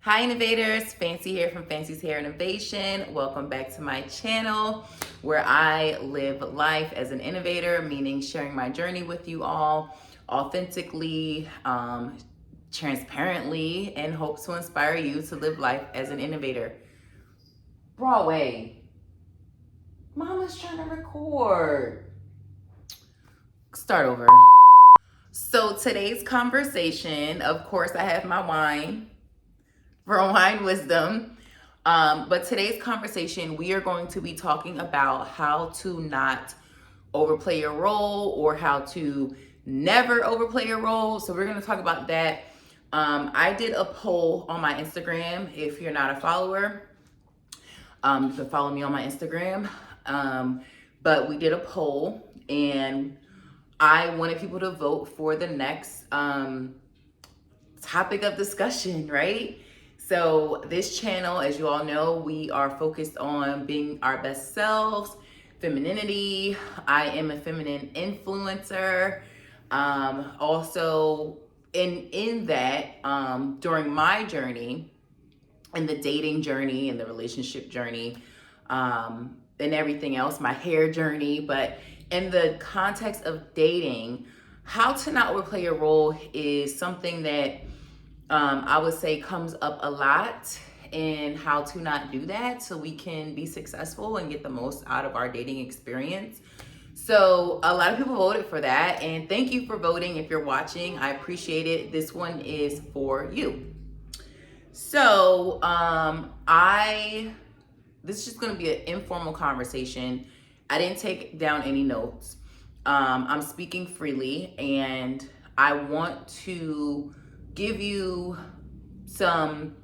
Hi Innovators, Fancy here from Fancy's Hair Innovation. Welcome back to my channel where I live life as an innovator, meaning sharing my journey with you all authentically, transparently, and hope to inspire you to live life as an innovator. Broadway, Mama's trying to record. Start over. So today's conversation, of course, I have my wine for wine wisdom. But today's conversation, we are going to be talking about how to not overplay your role or how to never overplay your role. So we're going to talk about that. I did a poll on my Instagram. If you're not a follower, you can follow me on my Instagram. But we did a poll and I wanted people to vote for the next topic of discussion, right? So this channel, as you all know, we are focused on being our best selves, femininity. I am a feminine influencer. Also, in that, during my journey, in the dating journey and the relationship journey, and everything else, my hair journey, but in the context of dating, how to not overplay your role is something that I would say comes up a lot, and how to not do that so we can be successful and get the most out of our dating experience. So a lot of people voted for that, and thank you for voting. If you're watching, I appreciate it. This one is for you. So this is just going to be an informal conversation. I didn't take down any notes. I'm speaking freely, and I want to give you some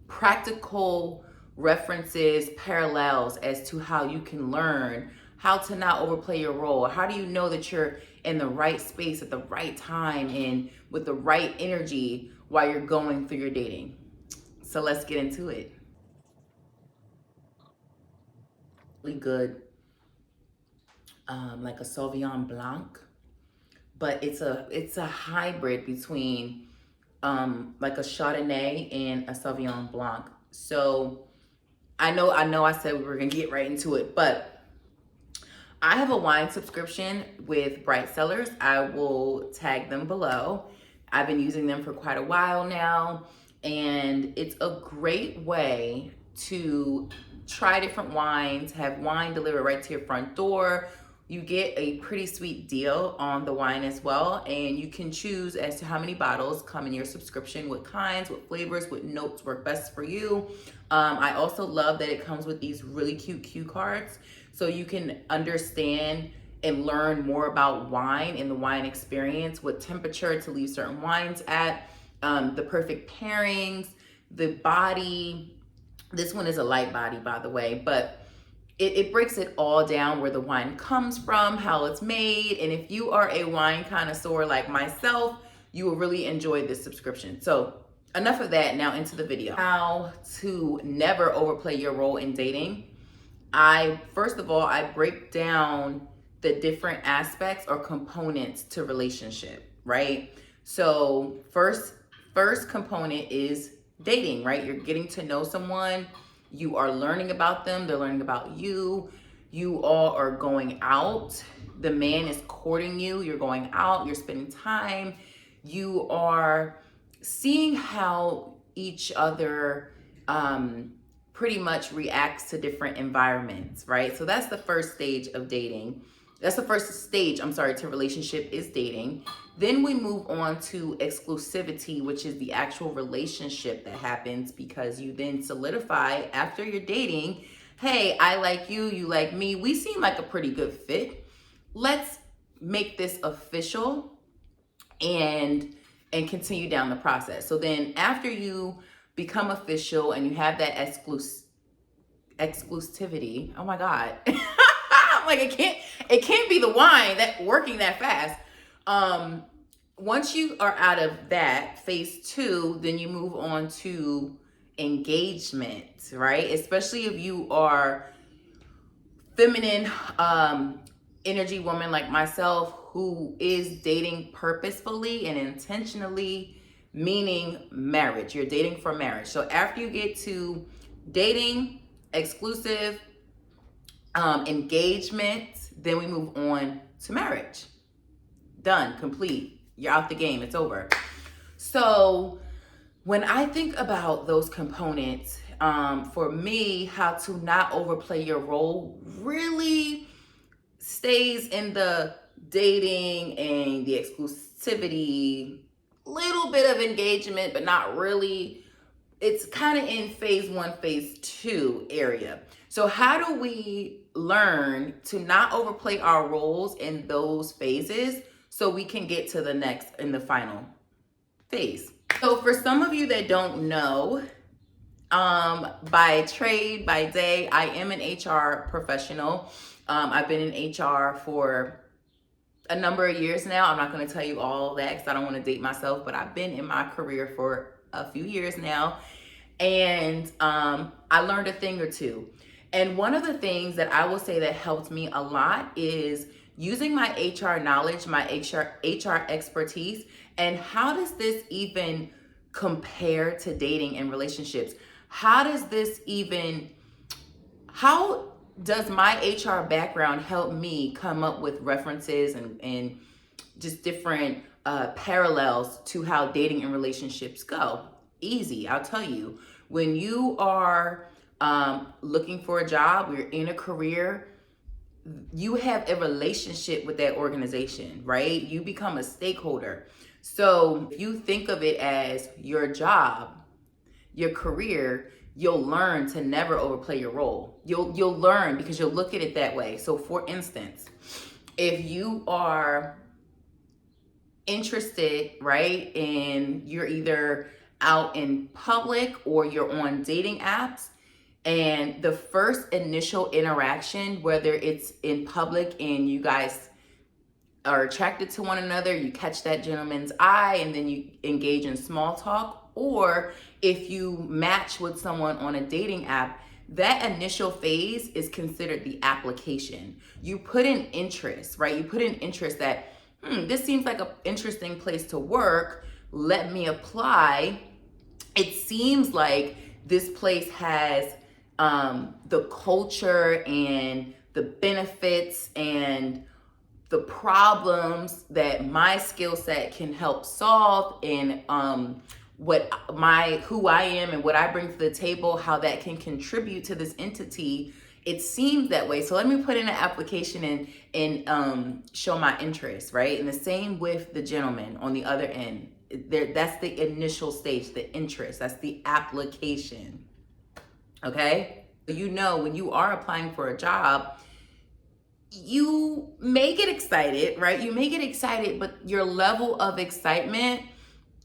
practical references, parallels as to how you can learn how to not overplay your role. How do you know that you're in the right space at the right time and with the right energy while you're going through your dating? So let's get into it. Really good, like a Sauvignon Blanc, but it's a hybrid between like a Chardonnay and a Sauvignon Blanc. So I know I said we were gonna get right into it, but I have a wine subscription with Bright Cellars. I will tag them below. I've been using them for quite a while now, and it's a great way to try different wines, have wine delivered right to your front door. You get a pretty sweet deal on the wine as well, and you can choose as to how many bottles come in your subscription, what kinds, what flavors, what notes work best for you. I also love that it comes with these really cute cue cards, so you can understand and learn more about wine and the wine experience, what temperature to leave certain wines at, the perfect pairings, the body. This one is a light body, by the way, but it breaks it all down, where the wine comes from, how it's made. And if you are a wine connoisseur like myself, you will really enjoy this subscription. So enough of that, now into the video. How to never overplay your role in dating. First of all, I break down the different aspects or components to relationship, right? So first component is dating, right? You're getting to know someone. You are learning about them. They're learning about you. You all are going out. The man is courting you. You're going out. You're spending time. You are seeing how each other pretty much reacts to different environments, right? So that's the first stage of dating. That's the first stage, to relationship, is dating. Then we move on to exclusivity, which is the actual relationship that happens, because you then solidify after you're dating, hey, I like you, you like me, we seem like a pretty good fit. Let's make this official and continue down the process. So then after you become official and you have that exclusivity, oh my God. I'm like, it can't be the wine that working that fast. Once you are out of that phase 2, then you move on to engagement, right? Especially if you are feminine energy woman like myself, who is dating purposefully and intentionally meaning marriage. You're dating for marriage. So after you get to dating, exclusive, engagement, then we move on to marriage. Done, complete. You're out the game, it's over. So when I think about those components, for me, how to not overplay your role really stays in the dating and the exclusivity, little bit of engagement, but not really. It's kind of in phase 1, phase 2 area. So how do we learn to not overplay our roles in those phases so we can get to the next in the final phase? So for some of you that don't know, by trade, by day, I am an HR professional. I've been in HR for a number of years now. I'm not going to tell you all that because I don't want to date myself, but I've been in my career for a few years now. And I learned a thing or two. And one of the things that I will say that helped me a lot is using my HR knowledge, my HR expertise, and how does this even compare to dating and relationships? How does my HR background help me come up with references and just different parallels to how dating and relationships go? Easy, I'll tell you. When you are looking for a job, you're in a career, you have a relationship with that organization, right? You become a stakeholder. So if you think of it as your job, your career, you'll learn to never overplay your role. You'll learn because you'll look at it that way. So for instance, if you are interested, right, and you're either out in public or you're on dating apps, and the first initial interaction, whether it's in public and you guys are attracted to one another, you catch that gentleman's eye and then you engage in small talk, or if you match with someone on a dating app, that initial phase is considered the application. You put in interest, right? You put in interest that, this seems like an interesting place to work. Let me apply. It seems like this place has the culture and the benefits and the problems that my skill set can help solve, and who I am and what I bring to the table, how that can contribute to this entity. It seems that way. So let me put in an application and show my interest, right? And the same with the gentleman on the other end. That's the initial stage, the interest. That's the application. Okay? You know, when you are applying for a job, you may get excited, right? You may get excited, but your level of excitement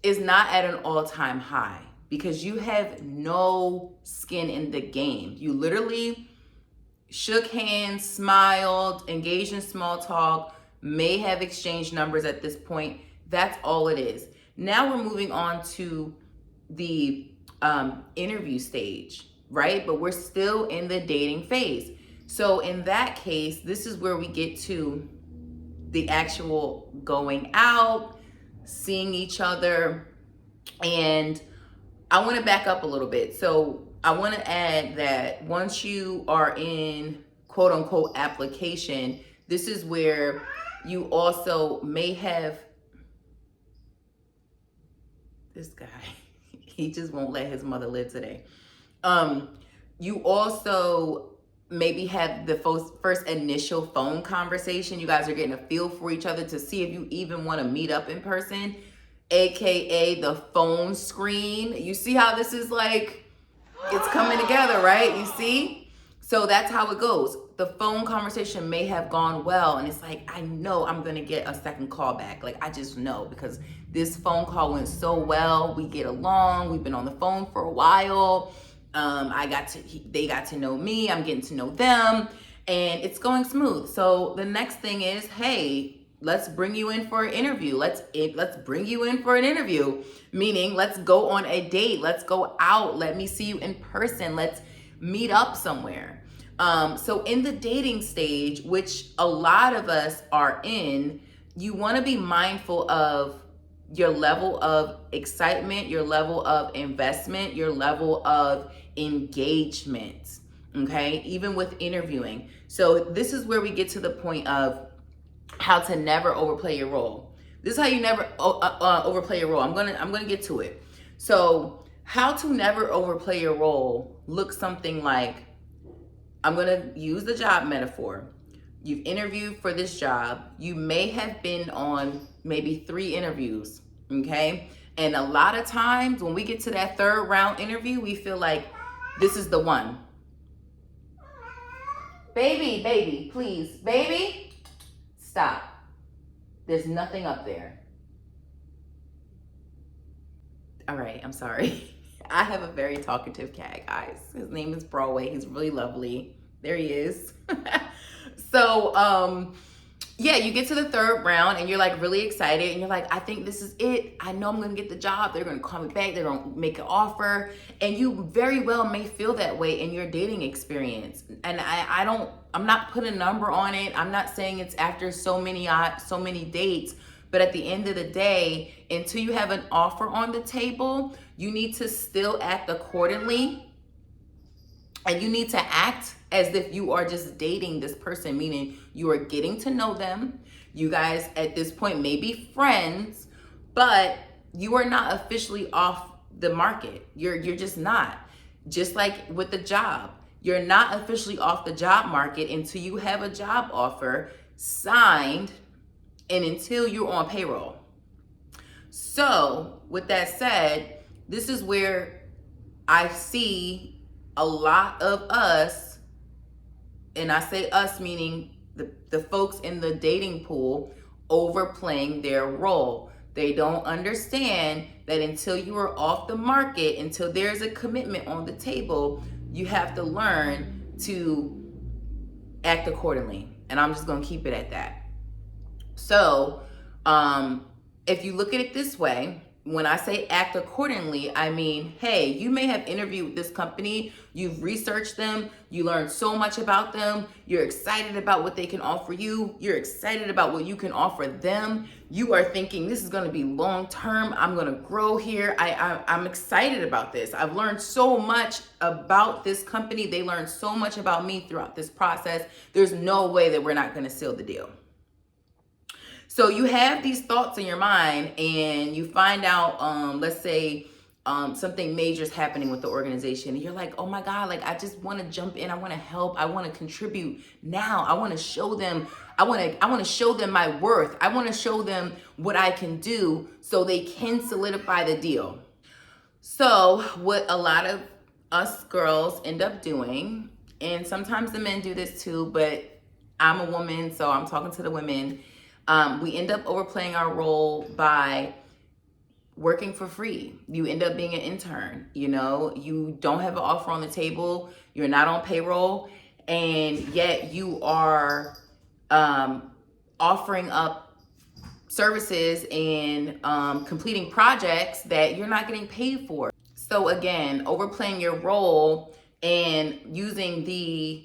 is not at an all-time high because you have no skin in the game. You literally shook hands, smiled, engaged in small talk, may have exchanged numbers at this point. That's all it is. Now we're moving on to the interview stage, right? But we're still in the dating phase. So in that case, this is where we get to the actual going out, seeing each other. And I want to back up a little bit. So I want to add that once you are in quote unquote application, this is where you also may have this guy, he just won't let his mother live today. You also maybe have the first initial phone conversation. You guys are getting a feel for each other to see if you even want to meet up in person, AKA the phone screen. You see how this is like, it's coming together, right? You see? So that's how it goes. The phone conversation may have gone well, and it's like, I know I'm gonna get a second call back. Like, I just know because this phone call went so well. We get along. We've been on the phone for a while. They got to know me. I'm getting to know them, and it's going smooth. So the next thing is, hey, let's bring you in for an interview. Let's bring you in for an interview, meaning let's go on a date. Let's go out. Let me see you in person. Let's meet up somewhere. So in the dating stage, which a lot of us are in, you want to be mindful of your level of excitement, your level of investment, your level of engagement. Okay, even with interviewing. So this is where we get to the point of how to never overplay your role. This is how you never overplay your role. I'm gonna get to it. So how to never overplay your role looks something like, I'm gonna use the job metaphor. You've interviewed for this job. You may have been on maybe 3 interviews, okay? And a lot of times when we get to that 3rd round interview, we feel like this is the one. Baby, please. Baby, stop. There's nothing up there. All right, I'm sorry. I have a very talkative cat, guys. His name is Broadway. He's really lovely. There he is. So, yeah, you get to the 3rd round and you're like really excited and you're like, I think this is it. I know I'm gonna get the job. They're gonna call me back. They're gonna make an offer. And you very well may feel that way in your dating experience. And I'm not putting a number on it. I'm not saying it's after so many dates. But at the end of the day, until you have an offer on the table, you need to still act accordingly. And you need to act as if you are just dating this person, meaning you are getting to know them. You guys at this point may be friends, but you are not officially off the market. You're just not. Just like with the job, you're not officially off the job market until you have a job offer signed and until you're on payroll. So with that said, this is where I see a lot of us, and I say us meaning the folks in the dating pool, overplaying their role. They don't understand that until you are off the market, until there's a commitment on the table, you have to learn to act accordingly. And I'm just gonna keep it at that. So, if you look at it this way, when I say act accordingly, I mean, hey, you may have interviewed this company, you've researched them, you learned so much about them, you're excited about what they can offer you, you're excited about what you can offer them, you are thinking this is gonna be long term, I'm gonna grow here, I'm excited about this. I've learned so much about this company, they learned so much about me throughout this process, there's no way that we're not gonna seal the deal. So you have these thoughts in your mind and you find out, let's say something major is happening with the organization and you're like, oh my God, like I just want to jump in. I want to help. I want to contribute now. I want to show them, I want to show them my worth. I want to show them what I can do so they can solidify the deal. So what a lot of us girls end up doing, and sometimes the men do this too, but I'm a woman, so I'm talking to the women. We end up overplaying our role by working for free. You end up being an intern, you don't have an offer on the table, you're not on payroll, and yet you are offering up services and completing projects that you're not getting paid for. So again, overplaying your role and using the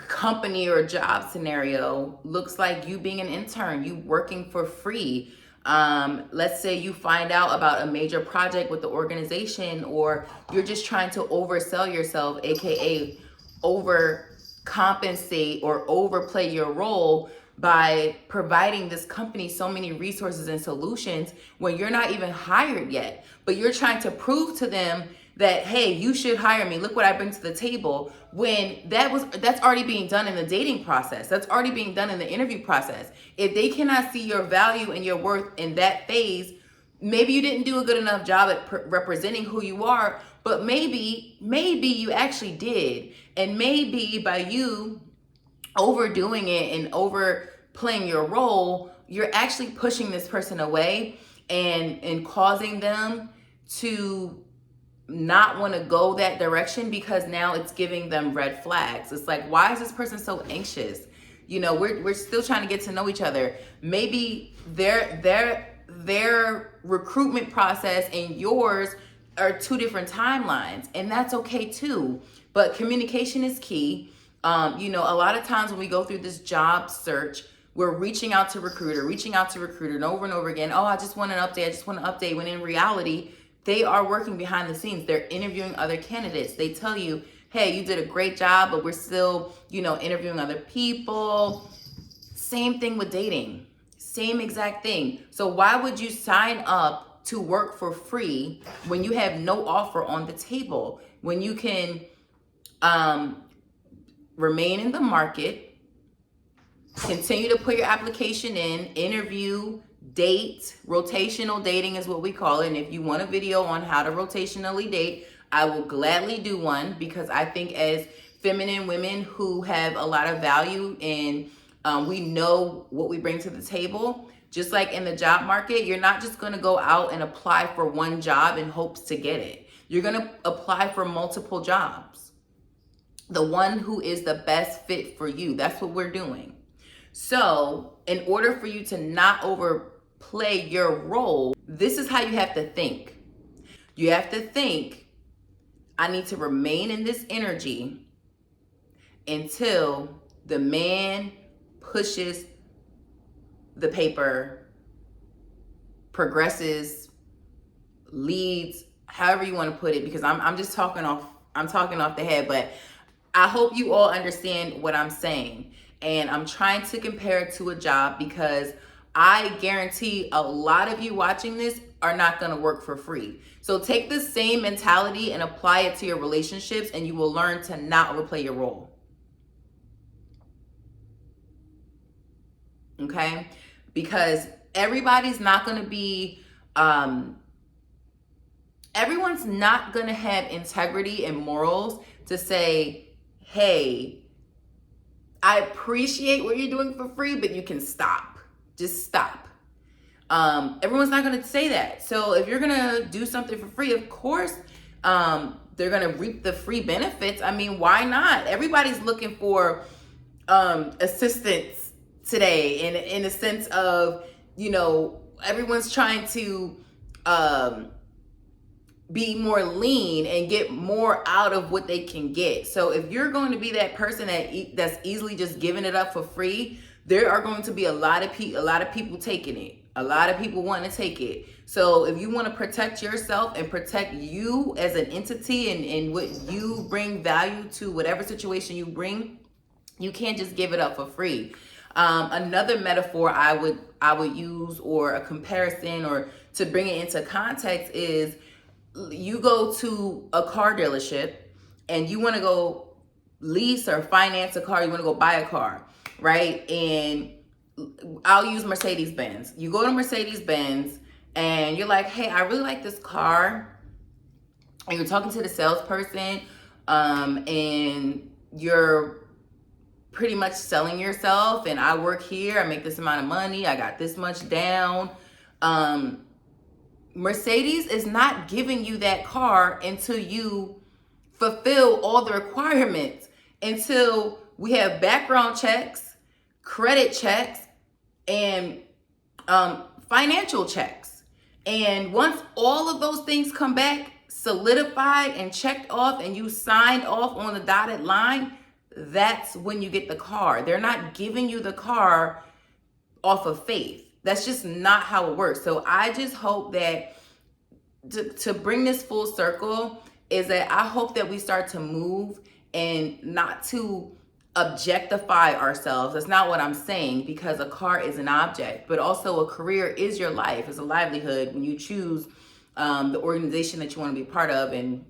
company or job scenario looks like you being an intern, you working for free. Let's say you find out about a major project with the organization, or you're just trying to oversell yourself, aka overcompensate or overplay your role by providing this company so many resources and solutions when you're not even hired yet, but you're trying to prove to them that, hey, you should hire me. Look what I bring to the table. When that's already being done in the dating process. That's already being done in the interview process. If they cannot see your value and your worth in that phase, maybe you didn't do a good enough job at representing who you are, but maybe you actually did. And maybe by you overdoing it and overplaying your role, you're actually pushing this person away and causing them to not want to go that direction, because now it's giving them red flags. It's like, why is this person so anxious? We're still trying to get to know each other. Maybe their recruitment process and yours are 2 different timelines, and that's okay too. But communication is key. A lot of times when we go through this job search, We're reaching out to recruiter, and over again. Oh, I just want an update. I just want an update. When in reality, they are working behind the scenes. They're interviewing other candidates. They tell you, hey, you did a great job, but we're still, interviewing other people. Same thing with dating. Same exact thing. So why would you sign up to work for free when you have no offer on the table? When you can remain in the market, continue to put your application in, interview, date. Rotational dating is what we call it. And if you want a video on how to rotationally date, I will gladly do one, because I think as feminine women who have a lot of value and we know what we bring to the table, just like in the job market, you're not just going to go out and apply for one job in hopes to get it. You're going to apply for multiple jobs. The one who is the best fit for you. That's what we're doing. So in order for you to not overplay your role, this is how you have to think. You have to think, I need to remain in this energy until the man pushes the paper, progresses, leads, however you want to put it, because I'm just talking off the head, but I hope you all understand what I'm saying. And I'm trying to compare it to a job, because I guarantee a lot of you watching this are not going to work for free. So take the same mentality and apply it to your relationships, and you will learn to not overplay your role. Okay? Because everybody's not going to be, everyone's not going to have integrity and morals to say, hey, I appreciate what you're doing for free, but you can stop. Just stop. Everyone's not going to say that. So if you're going to do something for free, of course, they're going to reap the free benefits. I mean, why not? Everybody's looking for assistance today, in a sense of, everyone's trying to be more lean and get more out of what they can get. So if you're going to be that person that's easily just giving it up for free, there are going to be a lot of people taking it. A lot of people want to take it. So if you want to protect yourself and protect you as an entity and what you bring value to whatever situation you bring, you can't just give it up for free. Another metaphor I would use, or a comparison, or to bring it into context, is you go to a car dealership and you want to go lease or finance a car. You want to go buy a car, right? And I'll use Mercedes-Benz. You go to Mercedes-Benz and you're like, hey, I really like this car. And you're talking to the salesperson, and you're pretty much selling yourself. And I work here, I make this amount of money, I got this much down. Mercedes is not giving you that car until you fulfill all the requirements, until we have background checks, credit checks, and financial checks. And once all of those things come back solidified and checked off, and you signed off on the dotted line, that's when you get the car. They're not giving you the car off of faith. That's just not how it works. So I just hope that to bring this full circle is that I hope that we start to move and not to objectify ourselves. That's not what I'm saying, because a car is an object, but also a career is your life, is a livelihood when you choose the organization that you want to be part of, and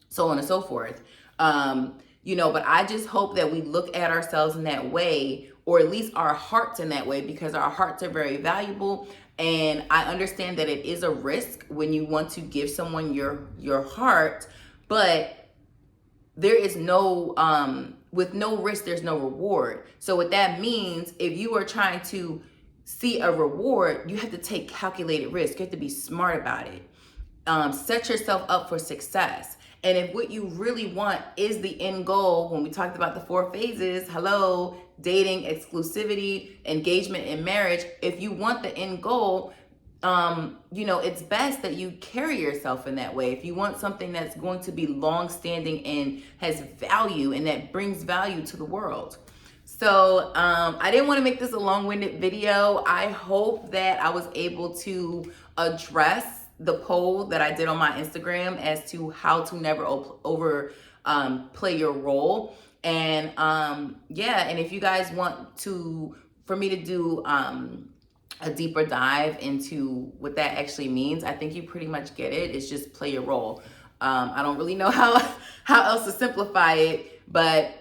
so on and so forth. But I just hope that we look at ourselves in that way, or at least our hearts in that way, because our hearts are very valuable. And I understand that it is a risk when you want to give someone your heart, but there is no, with no risk, there's no reward. So what that means, if you are trying to see a reward, you have to take calculated risk. You have to be smart about it. Set yourself up for success. And if what you really want is the end goal, when we talked about the 4 phases, dating, exclusivity, engagement, and marriage, if you want the end goal, it's best that you carry yourself in that way. If you want something that's going to be long-standing and has value and that brings value to the world. So I didn't want to make this a long-winded video. I hope that I was able to address the poll that I did on my Instagram as to how to never over play your role. And yeah, and if you guys want to, for me to do a deeper dive into what that actually means, I think you pretty much get it. It's just play your role. I don't really know how else to simplify it, but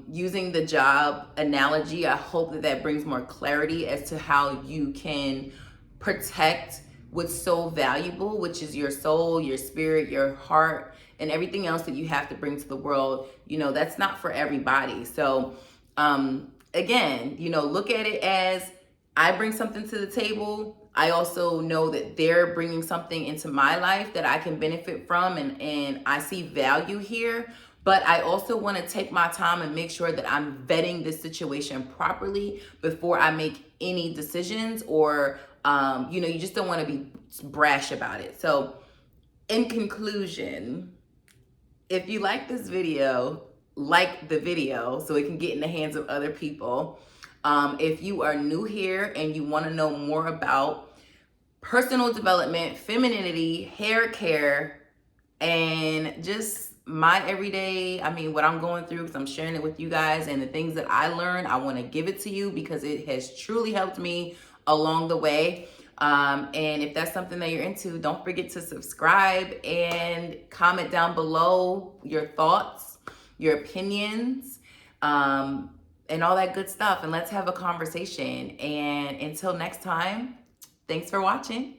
using the job analogy, I hope that that brings more clarity as to how you can protect what's so valuable, which is your soul, your spirit, your heart, and everything else that you have to bring to the world. You know, that's not for everybody. So again, you know, look at it as I bring something to the table. I also know that they're bringing something into my life that I can benefit from, and I see value here. But I also want to take my time and make sure that I'm vetting this situation properly before I make any decisions, or, you know, you just don't want to be brash about it. So in conclusion, if you like this video, like the video so it can get in the hands of other people. If you are new here and you want to know more about personal development, femininity, hair care, and just my everyday, I mean, what I'm going through, because I'm sharing it with you guys, and the things that I learned, I want to give it to you because it has truly helped me along the way. And if that's something that you're into, don't forget to subscribe and comment down below your thoughts, your opinions, and all that good stuff. And let's have a conversation. And until next time, thanks for watching.